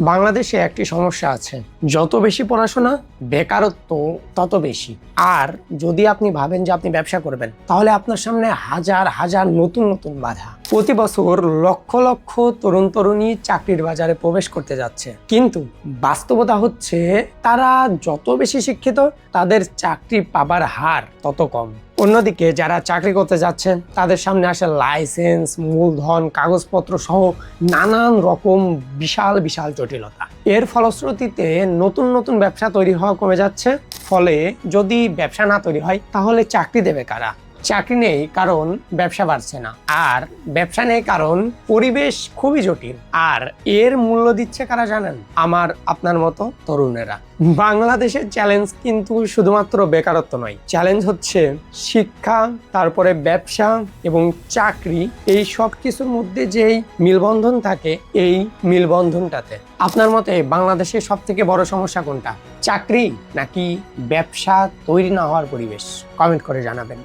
বাংলাদেশে একটি সমস্যা আছে, যত বেশি পড়াশোনা বেকারত্ব তত বেশি। আর যদি আপনি ভাবেন যে আপনি ব্যবসা করবেন, তাহলে আপনার সামনে হাজার হাজার নতুন নতুন বাধা। প্রতি বছর লক্ষ লক্ষ তরুণ তরুণী চাকরির বাজারে প্রবেশ করতে যাচ্ছে, কিন্তু বাস্তবতা হচ্ছে তারা যত বেশি শিক্ষিত তাদের চাকরি পাবার হার তত কম। অন্যদিকে যারা চাকরি করতে যাচ্ছেন তাদের সামনে আসে লাইসেন্স, মূলধন, কাগজপত্র সহ নানান রকম বিশাল বিশাল জটিলতা। এর ফলশ্রুতিতে নতুন নতুন ব্যবসা তৈরি হওয়া কমে যাচ্ছে। ফলে যদি ব্যবসা না তৈরি হয় তাহলে চাকরি দেবে কারা? চাকরি নেই কারণ ব্যবসা বাড়ছে না, আর ব্যবসা নেই কারণ পরিবেশ খুবই জটিল। আর এর মূল্য দিচ্ছে কারা জানেন? আমার আপনার মতো তরুণেরা। বাংলাদেশের চ্যালেঞ্জ কিন্তু শুধুমাত্র বেকারত্ব নয়, চ্যালেঞ্জ হচ্ছে শিক্ষা, তারপরে ব্যবসা এবং চাকরি। এই সব কিছুর মধ্যে যেই মিলবন্ধন থাকে, এই মিলবন্ধনটাতে আপনার মতে বাংলাদেশের সব থেকে বড় সমস্যা কোনটা? চাকরি নাকি ব্যবসা তৈরি না হওয়ার পরিবেশ? কমেন্ট করে জানাবেন।